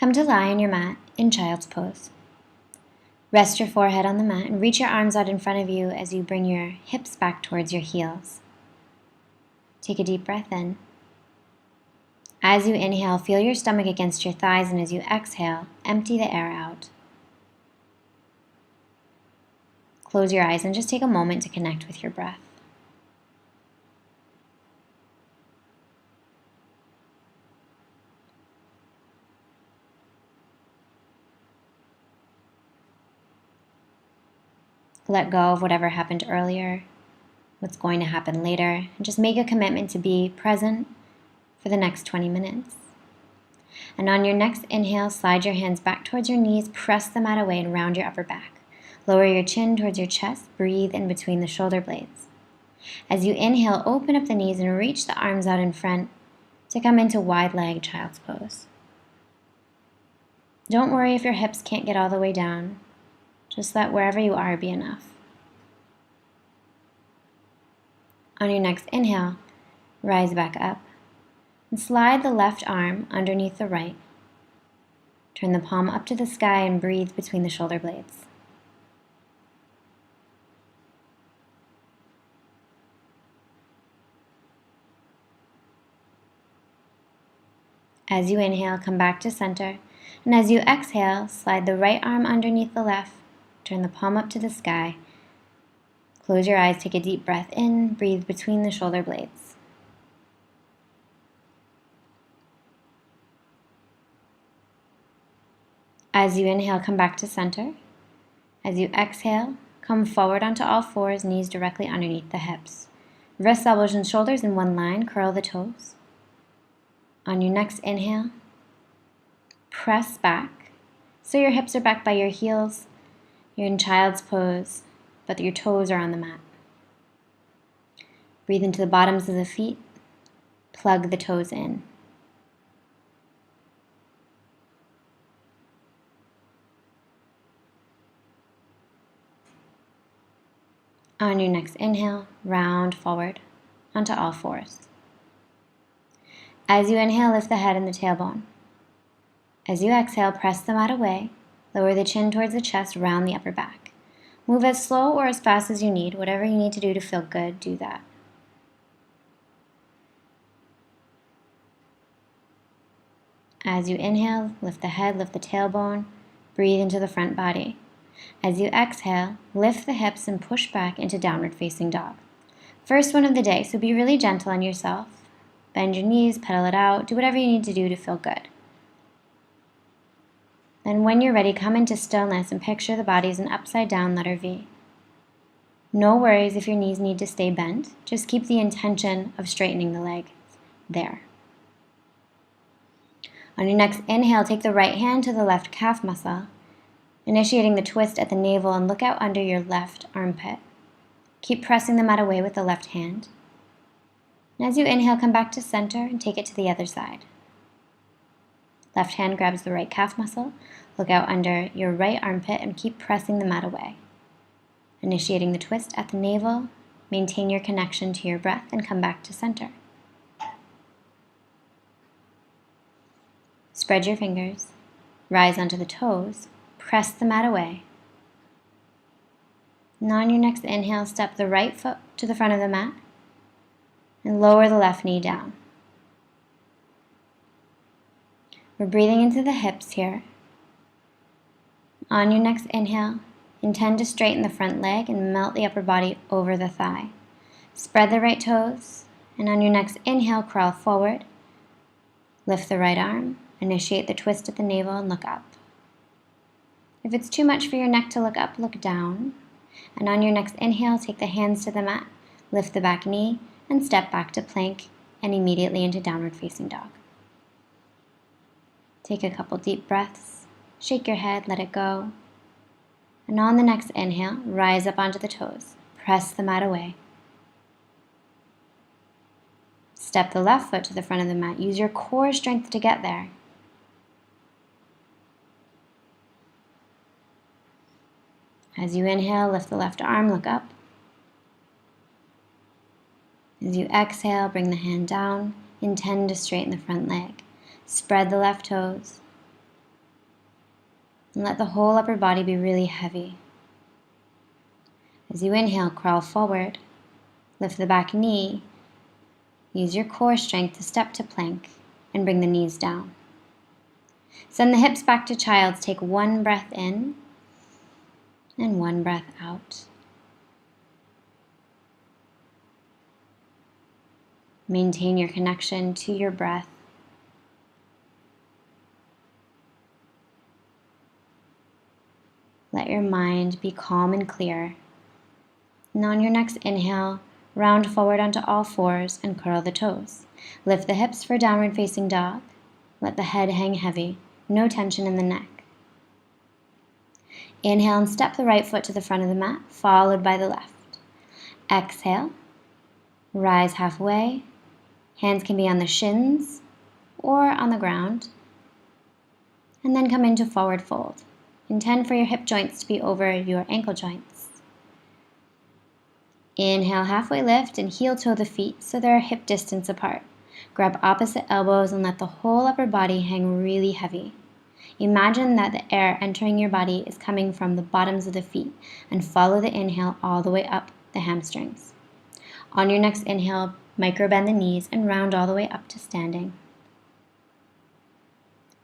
Come to lie on your mat in child's pose. Rest your forehead on the mat and reach your arms out in front of you as you bring your hips back towards your heels. Take a deep breath in. As you inhale, feel your stomach against your thighs, and as you exhale, empty the air out. Close your eyes and just take a moment to connect with your breath. Let go of whatever happened earlier, what's going to happen later, and just make a commitment to be present for the next 20 minutes. And on your next inhale, slide your hands back towards your knees, press the mat away and round your upper back. Lower your chin towards your chest, breathe in between the shoulder blades. As you inhale, open up the knees and reach the arms out in front to come into wide leg child's pose. Don't worry if your hips can't get all the way down. Just let wherever you are be enough. On your next inhale, rise back up and slide the left arm underneath the right. Turn the palm up to the sky and breathe between the shoulder blades. As you inhale, come back to center, and as you exhale, slide the right arm underneath the left. Turn the palm up to the sky. Close your eyes, take a deep breath in, breathe between the shoulder blades. As you inhale, come back to center. As you exhale, come forward onto all fours, knees directly underneath the hips. Wrists, elbows, and shoulders in one line, curl the toes. On your next inhale, press back so your hips are back by your heels. You're in child's pose, but your toes are on the mat. Breathe into the bottoms of the feet, plug the toes in. On your next inhale, round forward onto all fours. As you inhale, lift the head and the tailbone. As you exhale, press the mat away, lower the chin towards the chest, round the upper back. Move as slow or as fast as you need. Whatever you need to do to feel good, do that. As you inhale, lift the head, lift the tailbone, breathe into the front body. As you exhale, lift the hips and push back into downward facing dog. First one of the day, so be really gentle on yourself. Bend your knees, pedal it out, do whatever you need to do to feel good. Then when you're ready, come into stillness and picture the body as an upside down letter V. No worries if your knees need to stay bent, just keep the intention of straightening the leg there. On your next inhale, take the right hand to the left calf muscle, initiating the twist at the navel, and look out under your left armpit. Keep pressing the mat away with the left hand. And as you inhale, come back to center and take it to the other side. Left hand grabs the right calf muscle, look out under your right armpit and keep pressing the mat away. Initiating the twist at the navel, maintain your connection to your breath and come back to center. Spread your fingers, rise onto the toes, press the mat away. And on your next inhale, step the right foot to the front of the mat and lower the left knee down. We're breathing into the hips here. On your next inhale, intend to straighten the front leg and melt the upper body over the thigh. Spread the right toes, and on your next inhale, crawl forward. Lift the right arm, initiate the twist at the navel, and look up. If it's too much for your neck to look up, look down. And on your next inhale, take the hands to the mat, lift the back knee, and step back to plank, and immediately into downward facing dog. Take a couple deep breaths, shake your head, let it go. And on the next inhale, rise up onto the toes, press the mat away. Step the left foot to the front of the mat, use your core strength to get there. As you inhale, lift the left arm, look up. As you exhale, bring the hand down, intend to straighten the front leg. Spread the left toes. And let the whole upper body be really heavy. As you inhale, crawl forward. Lift the back knee. Use your core strength to step to plank and bring the knees down. Send the hips back to child's. Take one breath in and one breath out. Maintain your connection to your breath. Let your mind be calm and clear. And on your next inhale, round forward onto all fours and curl the toes. Lift the hips for downward facing dog. Let the head hang heavy, no tension in the neck. Inhale and step the right foot to the front of the mat, followed by the left. Exhale, rise halfway. Hands can be on the shins or on the ground. And then come into forward fold. Intend for your hip joints to be over your ankle joints. Inhale, halfway lift and heel toe the feet so they're hip distance apart. Grab opposite elbows and let the whole upper body hang really heavy. Imagine that the air entering your body is coming from the bottoms of the feet and follow the inhale all the way up the hamstrings. On your next inhale, micro bend the knees and round all the way up to standing.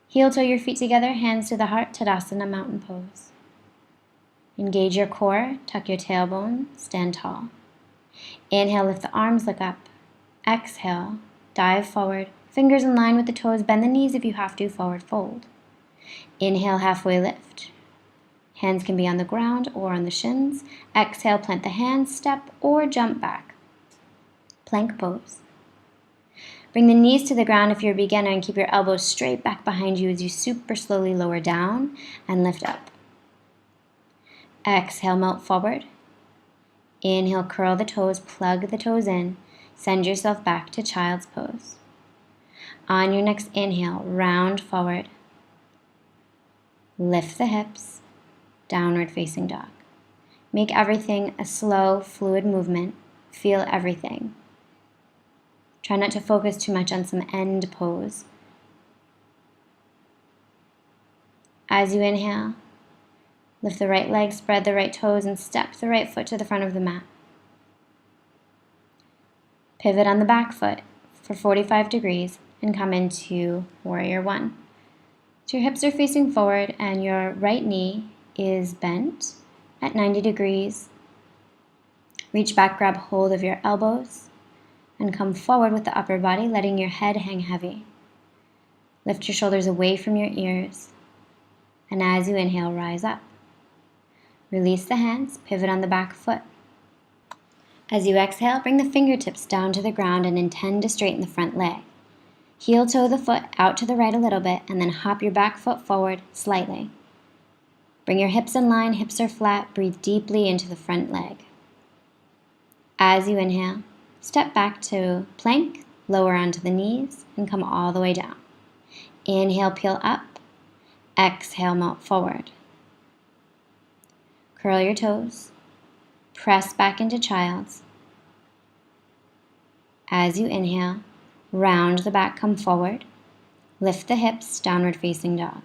Heel toe your feet together, hands to the heart, Tadasana mountain pose. Engage your core, tuck your tailbone, stand tall. Inhale, lift the arms, look up. Exhale, dive forward, fingers in line with the toes, bend the knees if you have to, forward fold. Inhale, halfway lift. Hands can be on the ground or on the shins. Exhale, plant the hands, step or jump back. Plank pose. Bring the knees to the ground if you're a beginner and keep your elbows straight back behind you as you super slowly lower down and lift up. Exhale, melt forward. Inhale, curl the toes, plug the toes in. Send yourself back to child's pose. On your next inhale, round forward. Lift the hips, downward facing dog. Make everything a slow, fluid movement. Feel everything. Try not to focus too much on some end pose. As you inhale, lift the right leg, spread the right toes, and step the right foot to the front of the mat. Pivot on the back foot for 45 degrees and come into Warrior One. So your hips are facing forward and your right knee is bent at 90 degrees. Reach back, grab hold of your elbows, and come forward with the upper body, letting your head hang heavy. Lift your shoulders away from your ears, and as you inhale, rise up. Release the hands, pivot on the back foot. As you exhale, bring the fingertips down to the ground and intend to straighten the front leg. Heel toe the foot out to the right a little bit, and then hop your back foot forward slightly. Bring your hips in line, hips are flat, breathe deeply into the front leg. As you inhale, step back to plank, lower onto the knees, and come all the way down. Inhale, peel up. Exhale, melt forward. Curl your toes. Press back into child's. As you inhale, round the back, come forward. Lift the hips, downward facing dog.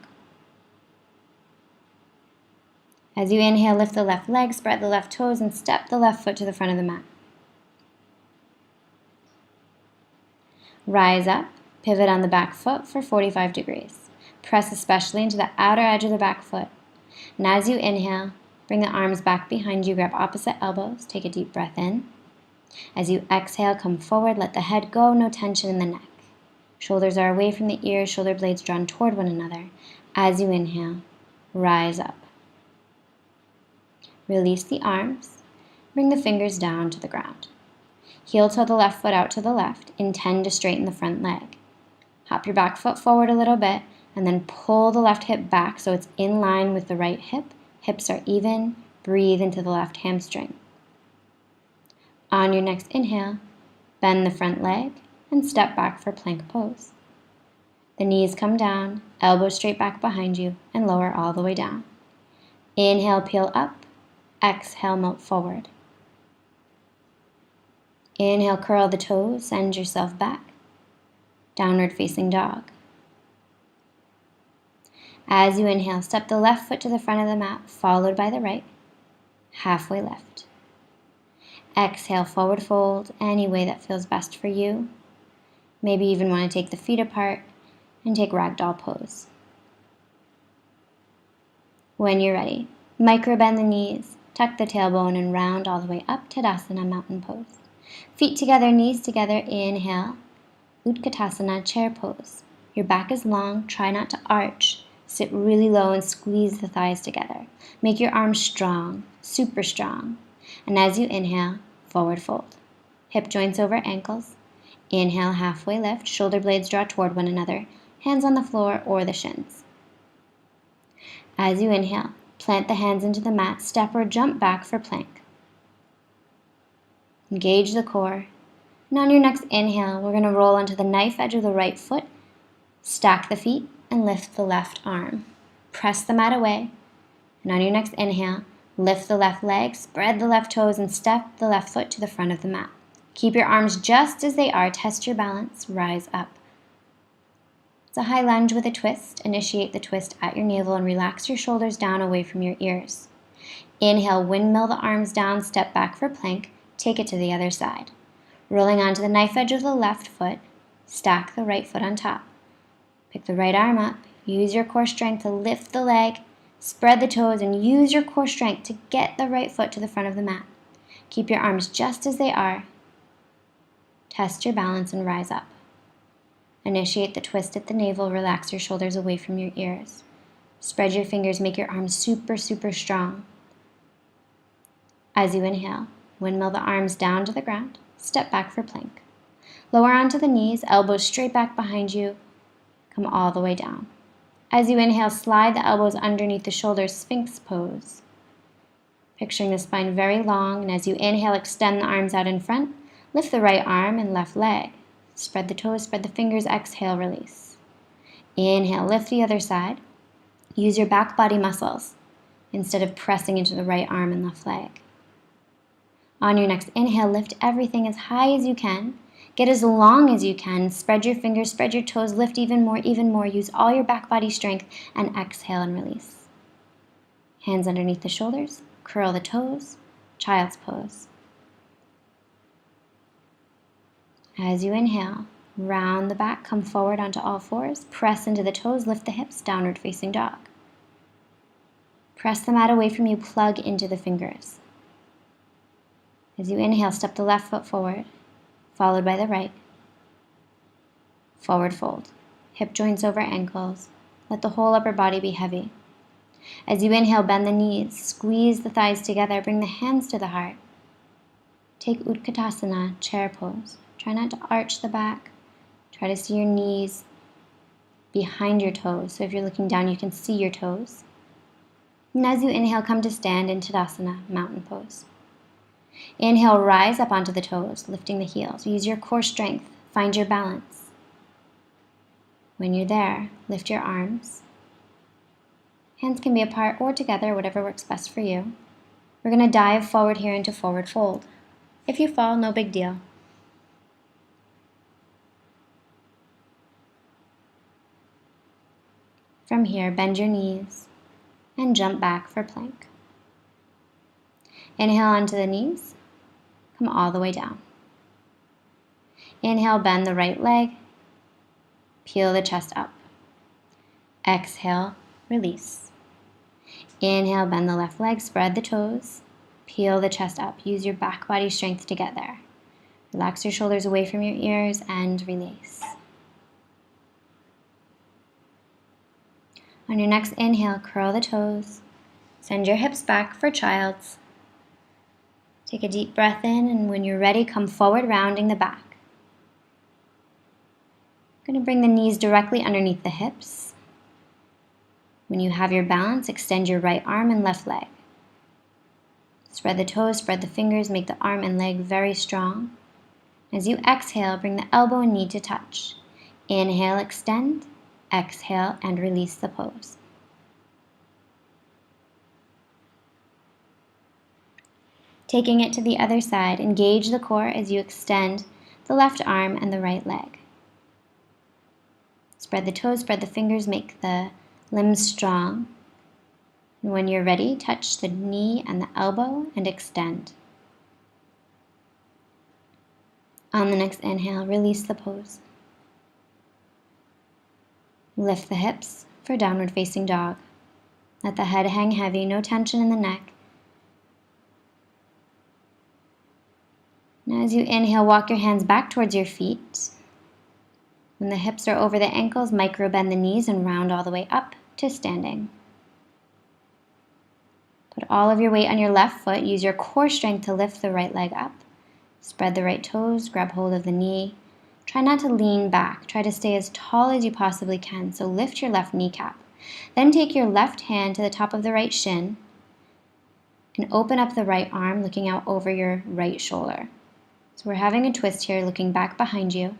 As you inhale, lift the left leg, spread the left toes, and step the left foot to the front of the mat. Rise up, pivot on the back foot for 45 degrees. Press especially into the outer edge of the back foot. And as you inhale, bring the arms back behind you, grab opposite elbows, take a deep breath in. As you exhale, come forward, let the head go, no tension in the neck. Shoulders are away from the ears, shoulder blades drawn toward one another. As you inhale, rise up. Release the arms, bring the fingers down to the ground. Heel toe the left foot out to the left. Intend to straighten the front leg. Hop your back foot forward a little bit and then pull the left hip back so it's in line with the right hip. Hips are even. Breathe into the left hamstring. On your next inhale, bend the front leg and step back for plank pose. The knees come down, elbows straight back behind you, and lower all the way down. Inhale, peel up. Exhale, melt forward. Inhale, curl the toes, send yourself back. Downward facing dog. As you inhale, step the left foot to the front of the mat, followed by the right. Halfway lift. Exhale, forward fold, any way that feels best for you. Maybe you even want to take the feet apart and take ragdoll pose. When you're ready, micro bend the knees, tuck the tailbone, and round all the way up, Tadasana, mountain pose. Feet together, knees together, inhale, Utkatasana, chair pose. Your back is long, try not to arch. Sit really low and squeeze the thighs together. Make your arms strong, super strong. And as you inhale, forward fold. Hip joints over ankles. Inhale, halfway lift, shoulder blades draw toward one another, hands on the floor or the shins. As you inhale, plant the hands into the mat, step or jump back for plank. Engage the core. And on your next inhale, we're going to roll onto the knife edge of the right foot, stack the feet, and lift the left arm. Press the mat away. And on your next inhale, lift the left leg, spread the left toes, and step the left foot to the front of the mat. Keep your arms just as they are. Test your balance. Rise up. It's a high lunge with a twist. Initiate the twist at your navel and relax your shoulders down away from your ears. Inhale, windmill the arms down, step back for plank. Take it to the other side. Rolling onto the knife edge of the left foot, stack the right foot on top. Pick the right arm up. Use your core strength to lift the leg, spread the toes, and use your core strength to get the right foot to the front of the mat. Keep your arms just as they are. Test your balance and rise up. Initiate the twist at the navel. Relax your shoulders away from your ears. Spread your fingers. Make your arms super, super strong. As you inhale, windmill the arms down to the ground. Step back for plank. Lower onto the knees, elbows straight back behind you. Come all the way down. As you inhale, slide the elbows underneath the shoulders, Sphinx pose. Picturing the spine very long, and as you inhale, extend the arms out in front. Lift the right arm and left leg. Spread the toes, spread the fingers, exhale, release. Inhale, lift the other side. Use your back body muscles instead of pressing into the right arm and left leg. On your next inhale, lift everything as high as you can. Get as long as you can. Spread your fingers, spread your toes, lift even more, even more. Use all your back body strength and exhale and release. Hands underneath the shoulders, curl the toes, child's pose. As you inhale, round the back, come forward onto all fours, press into the toes, lift the hips, downward facing dog. Press the mat away from you, plug into the fingers. As you inhale, step the left foot forward, followed by the right. Forward fold. Hip joints over ankles. Let the whole upper body be heavy. As you inhale, bend the knees, squeeze the thighs together, bring the hands to the heart. Take Utkatasana, chair pose. Try not to arch the back. Try to see your knees behind your toes. So if you're looking down, you can see your toes. And as you inhale, come to stand in Tadasana, mountain pose. Inhale, rise up onto the toes, lifting the heels. Use your core strength. Find your balance. When you're there, lift your arms. Hands can be apart or together, whatever works best for you. We're going to dive forward here into forward fold. If you fall, no big deal. From here, bend your knees and jump back for plank. Inhale onto the knees. Come all the way down. Inhale, bend the right leg. Peel the chest up. Exhale, release. Inhale, bend the left leg, spread the toes. Peel the chest up. Use your back body strength to get there. Relax your shoulders away from your ears and release. On your next inhale, curl the toes. Send your hips back for child's. Take a deep breath in, and when you're ready, come forward, rounding the back. You're going to bring the knees directly underneath the hips. When you have your balance, extend your right arm and left leg. Spread the toes, spread the fingers, make the arm and leg very strong. As you exhale, bring the elbow and knee to touch. Inhale, extend. Exhale, and release the pose. Taking it to the other side, engage the core as you extend the left arm and the right leg. Spread the toes, spread the fingers, make the limbs strong. And when you're ready, touch the knee and the elbow and extend. On the next inhale, release the pose. Lift the hips for downward facing dog. Let the head hang heavy, no tension in the neck. Now as you inhale, walk your hands back towards your feet. When the hips are over the ankles, micro bend the knees and round all the way up to standing. Put all of your weight on your left foot. Use your core strength to lift the right leg up. Spread the right toes, grab hold of the knee. Try not to lean back. Try to stay as tall as you possibly can. So lift your left kneecap. Then take your left hand to the top of the right shin and open up the right arm, looking out over your right shoulder. So we're having a twist here, looking back behind you.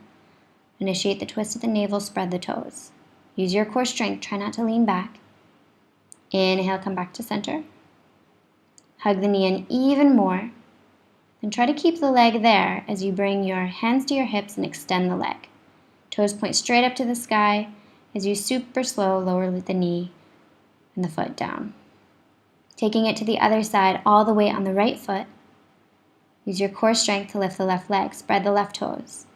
Initiate the twist at the navel, spread the toes. Use your core strength, try not to lean back. Inhale, come back to center. Hug the knee in even more. Then try to keep the leg there as you bring your hands to your hips and extend the leg. Toes point straight up to the sky as you super slow lower the knee and the foot down. Taking it to the other side, all the weight on the right foot. Use your core strength to lift the left leg, spread the left toes.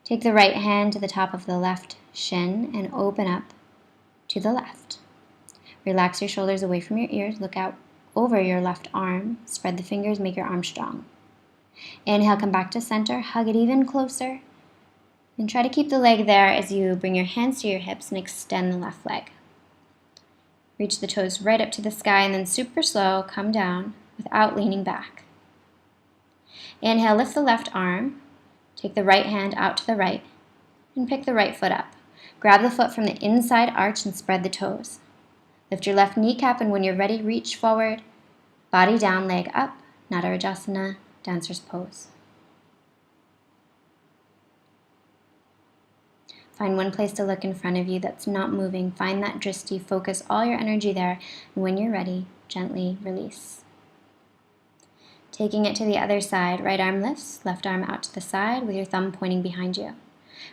Take the right hand to the top of the left shin and open up to the left. Relax your shoulders away from your ears, look out over your left arm, spread the fingers, make your arm strong. Inhale, come back to center, hug it even closer, and try to keep the leg there as you bring your hands to your hips and extend the left leg. Reach the toes right up to the sky and then super slow, come down without leaning back. Inhale, lift the left arm, take the right hand out to the right, and pick the right foot up. Grab the foot from the inside arch and spread the toes. Lift your left kneecap, and when you're ready, reach forward, body down, leg up, Nadarajasana, dancer's pose. Find one place to look in front of you that's not moving. Find that drishti, focus all your energy there, and when you're ready, gently release. Taking it to the other side, right arm lifts, left arm out to the side with your thumb pointing behind you.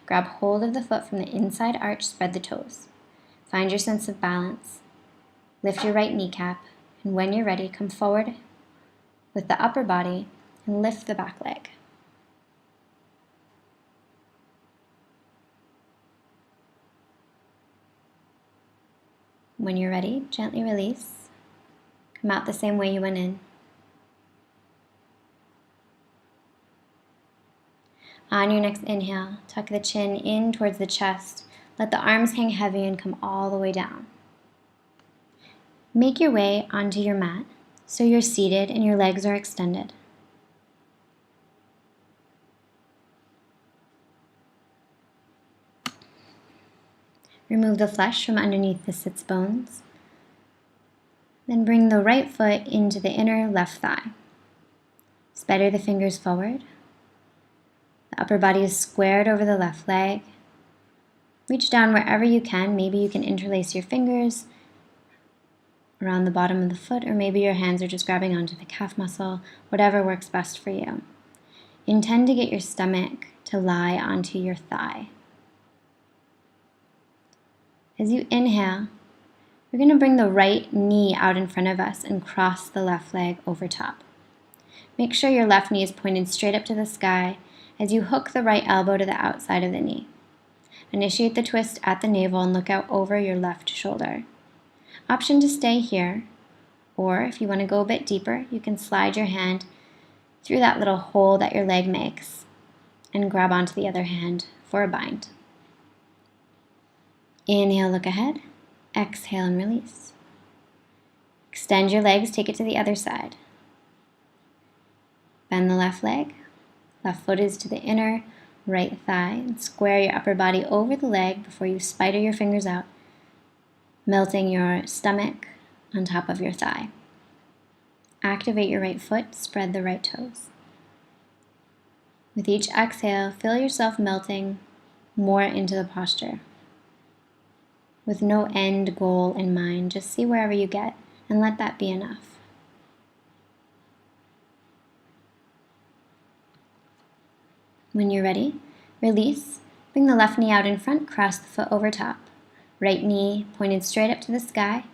Grab hold of the foot from the inside arch, spread the toes. Find your sense of balance. Lift your right kneecap, and when you're ready, come forward with the upper body and lift the back leg. When you're ready, gently release. Come out the same way you went in. On your next inhale, tuck the chin in towards the chest. Let the arms hang heavy and come all the way down. Make your way onto your mat so you're seated and your legs are extended. Remove the flesh from underneath the sits bones. Then bring the right foot into the inner left thigh. Spider the fingers forward. The upper body is squared over the left leg. Reach down wherever you can. Maybe you can interlace your fingers around the bottom of the foot, or maybe your hands are just grabbing onto the calf muscle, whatever works best for you. Intend to get your stomach to lie onto your thigh. As you inhale, we're going to bring the right knee out in front of us and cross the left leg over top. Make sure your left knee is pointed straight up to the sky as you hook the right elbow to the outside of the knee. Initiate the twist at the navel and look out over your left shoulder. Option to stay here, or if you want to go a bit deeper, you can slide your hand through that little hole that your leg makes and grab onto the other hand for a bind. Inhale, look ahead. Exhale and release. Extend your legs, take it to the other side. Bend the left leg. Left foot is to the inner right thigh, and square your upper body over the leg before you spider your fingers out, melting your stomach on top of your thigh. Activate your right foot, spread the right toes. With each exhale, feel yourself melting more into the posture. With no end goal in mind, just see wherever you get and let that be enough. When you're ready, release. Bring the left knee out in front, cross the foot over top. Right knee pointed straight up to the sky.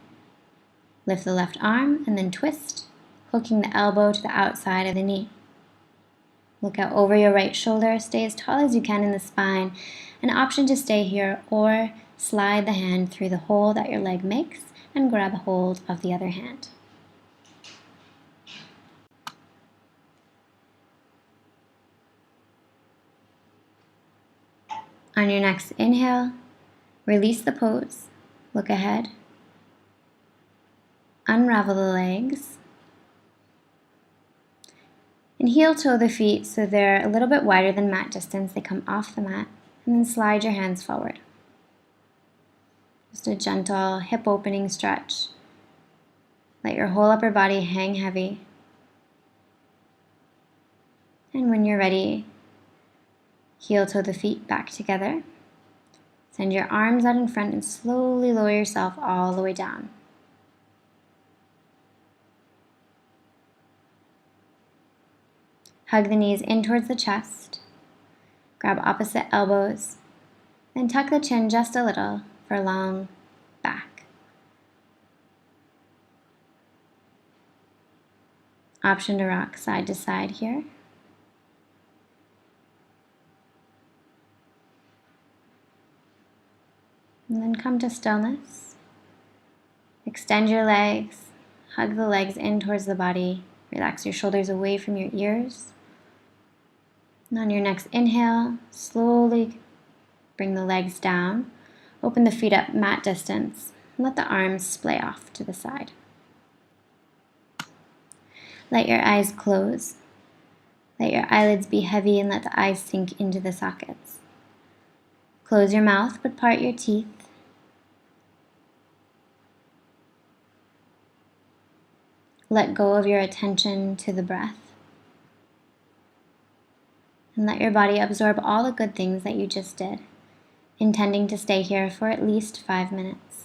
Lift the left arm and then twist, hooking the elbow to the outside of the knee. Look out over your right shoulder, stay as tall as you can in the spine. An option to stay here or slide the hand through the hole that your leg makes and grab a hold of the other hand. On your next inhale, release the pose, look ahead, unravel the legs, and heel toe the feet so they're a little bit wider than mat distance. They come off the mat, and then slide your hands forward. Just a gentle hip opening stretch. Let your whole upper body hang heavy. And when you're ready, heel toe the feet back together. Send your arms out in front and slowly lower yourself all the way down. Hug the knees in towards the chest. Grab opposite elbows. Then tuck the chin just a little for a long back. Option to rock side to side here. And then come to stillness. Extend your legs. Hug the legs in towards the body. Relax your shoulders away from your ears. And on your next inhale, slowly bring the legs down. Open the feet up mat distance. And let the arms splay off to the side. Let your eyes close. Let your eyelids be heavy and let the eyes sink into the sockets. Close your mouth but part your teeth. Let go of your attention to the breath. And let your body absorb all the good things that you just did, intending to stay here for at least 5 minutes.